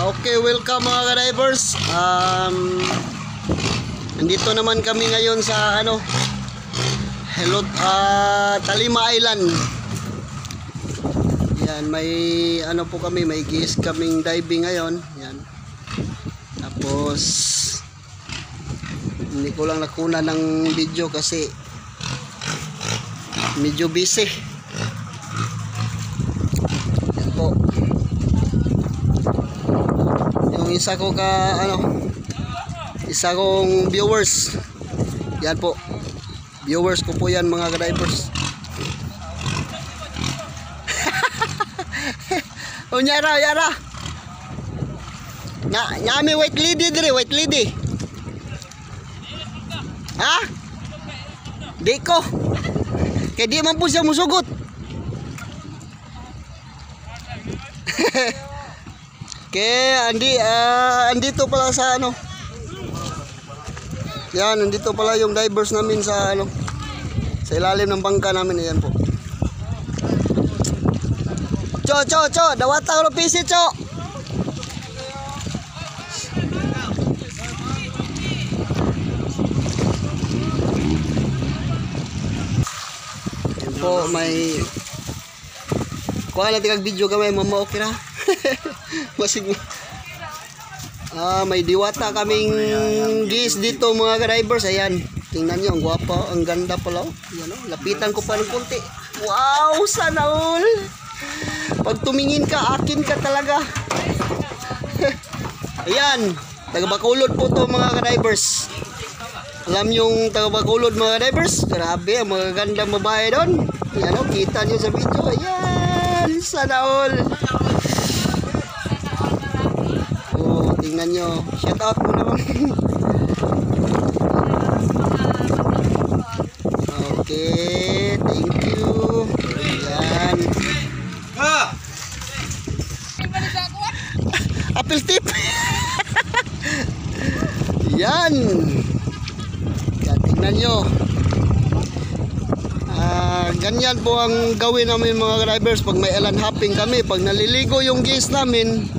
Okay, welcome mga ka-divers. Nandito naman kami ngayon sa Talima Island. Yan, may po kami, may gis kaming diving ngayon. Yan. Tapos hindi ko lang nakuna ng video kasi medyo busy. Yan po. Yung isa kong viewers. Yan po. Viewers ko po yan mga ka-divers. O nyara. Nyami white lady dire, white lady. Ha? Di ko. Kaya di man po siya musugot. Kaya andito pala sa Yan, andito pala yung divers namin sa sa ilalim ng bangka namin. Ayan po. Cho, dawata ko pisit, cho. Ayan po, may kuha na tingag video kami, mama, okay na. Masig may diwata kaming gis dito mga ka-divers. Ayan, tingnan nyo, ang gwapa, ang ganda pala. Ayan, lapitan ko pa ng konti. Wow, sana all. Pag tumingin ka, akin ka talaga. Ayan, taga Bacolod po to mga ka-divers. Alam yung taga Bacolod mga ka-divers? Grabe, ang mga gandang babae doon. Ayan, kita nyo sa video. Ayan, sana all. Tingnan nyo, shout out mo naman. Okay, thank you. Ayan. Apple tip. Yan. Yan, tingnan nyo. Ganyan po ang gawin namin mga drivers pag may island hopping kami. Pag naliligo yung gis namin,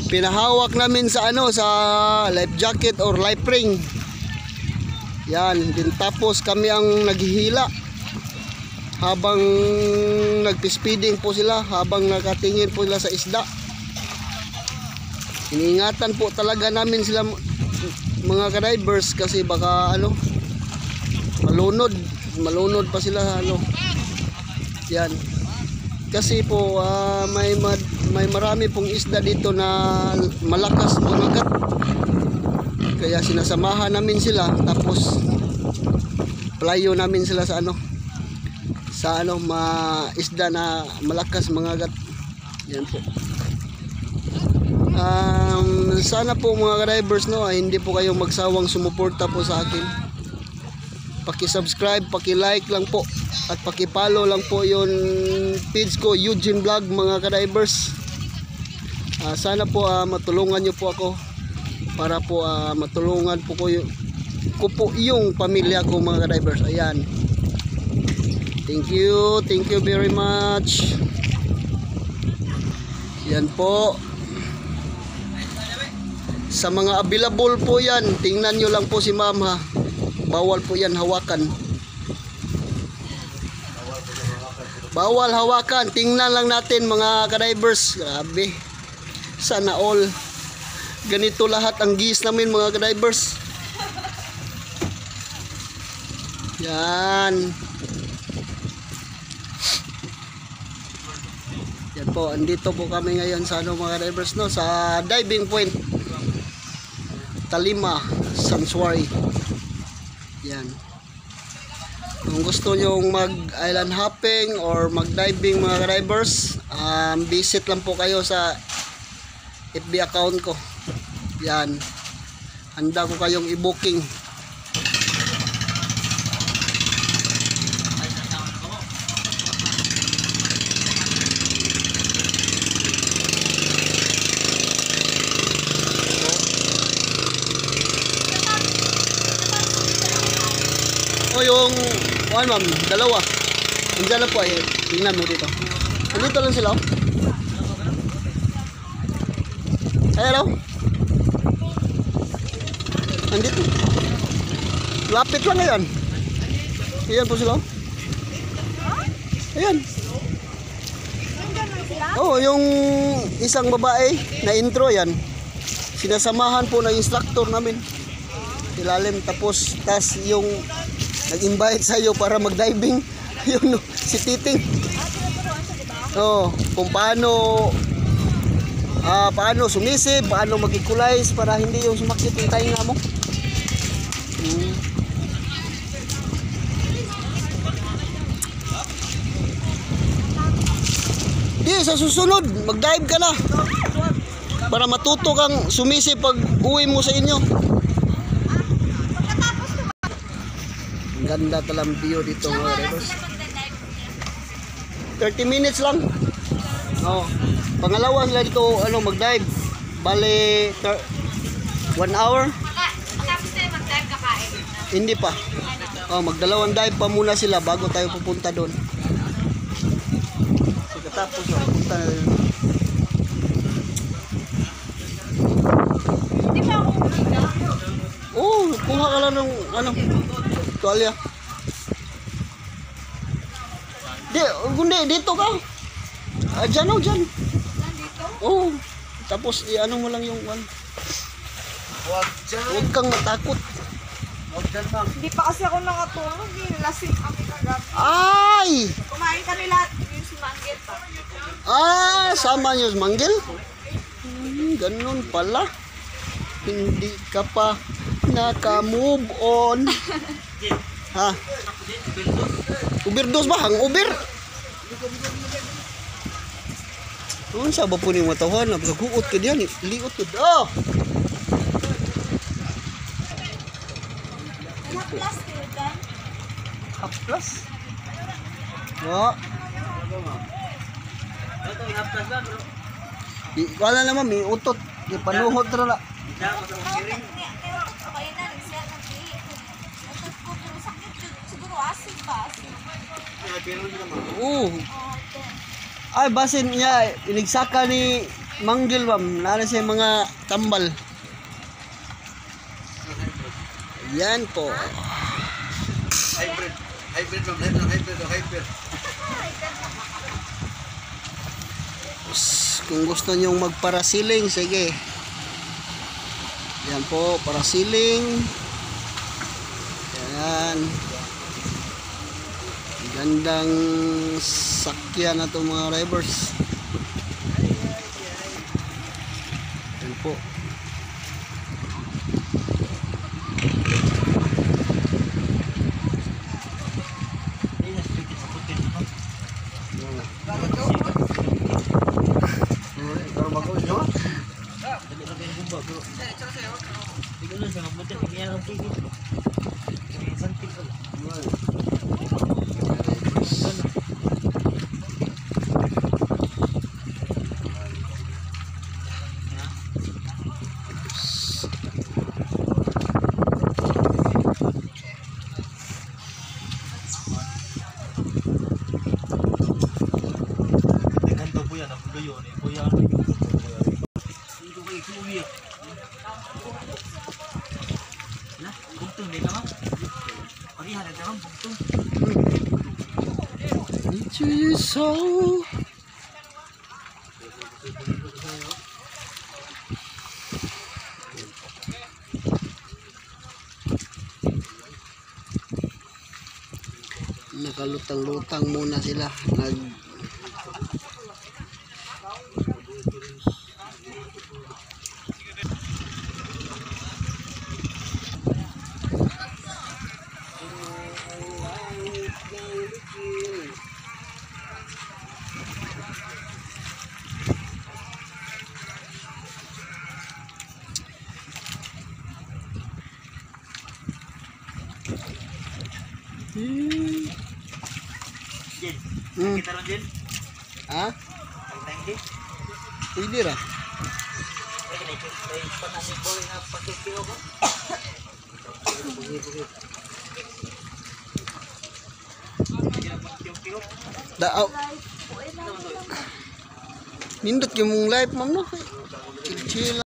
pinahawak namin sa sa life jacket or life ring. Yan, din tapos kami ang naghihila habang nagpispiding po sila, habang nakatingin po sila sa isda. Iniingatan po talaga namin sila mga ka-divers kasi baka malunod pa sila yan. Kasi po may marami pong isda dito na malakas umagat. Kaya sinasamahan namin sila, tapos playo namin sila sa isda na malakas mangagat. Yan po. Sana po mga ka-divers hindi po kayong magsawang sumuporta po sa akin. Paki-subscribe, paki-like lang po at paki-follow lang po yung page ko, Eugene Vlog mga ka-divers. Sana po matulungan nyo po ako para po matulungan po ko yung pamilya ko mga ka-divers. Ayan. Thank you very much. Yan po. Sa mga available po yan, tingnan nyo lang po si ma'am ha. Bawal po yan hawakan. Bawal hawakan. Tingnan lang natin mga ka-divers. Grabe. Sana all. Ganito lahat ang gis namin mga ka-divers. Yan. Yan po. Andito po kami ngayon sa mga ka-divers sa diving point Talima Sanctuary. Yan. Kung gusto nyong mag island hopping or mag diving mga ka-divers, visit lang po kayo sa FB account ko. Yan. Handa ko kayong i-booking. O yung ma'am, dalawa. Andiyan na po ay tingnan mo dito. Nandito lang sila. Hello. Andito. Lapit lang ngayon. Ayan po sila. Ayan. Oh, yung isang babae na intro yan. Sinasamahan po ng instructor namin. Ilalim tapos yung nag-invite sa iyo para mag-diving. Yun si Titing. Oh, kung paano sumisip, paano mag-equalize para hindi yung sumakit yung tainga mo. Di, sa susunod, mag-dive ka na. Para matuto kang sumisi pag uwi mo sa inyo. Ang ganda talang view dito mga rebels. 30 minutes lang. Oh. Pangalawa sila dito mag-dive. Bale 1 hour. Tapos na mag-dive kakain. Hindi pa. Oh, magdalawang dive pa muna sila bago tayo pupunta doon. Tapos pupunta na rin. Hindi ba ako kumita? Oh, kuha ka lang ng tuwalya. Hindi, dito ka. Dyan. Nandito? Oh, tapos ano mo lang yung one. Huwag kang matakot. Hindi pa kasi ako nakatulog. Lasing kami kagabi. Ay! Kumain kami lahat. Yung si Manggit pa. Sama niyo si Manggil? Ganun pala. Hindi ka pa naka-move on. Ha? Ubirdos ba? Hangover? Ano sa ba po ni matahan? Naghuot ka diyan. Liot ka. Oh! Half plus din. Half plus? Oh. Wala naman, may utot. May panuhot na. Ay, basin niya, inigsaka ni Manggil, ma'am. Nana siya mga tambal. Yan po. Hybrid. Kung gusto nyong magparasiling, sige. Yan po, parasiling. Yan. Gandang sakyan na ito mga rivers. Yan po. Into your soul. Nakalutang-lutang muna sila. Kita ron din. Ha? Ang tangki. Pwede ra. Nindot yung live, ma'am, no? Chill.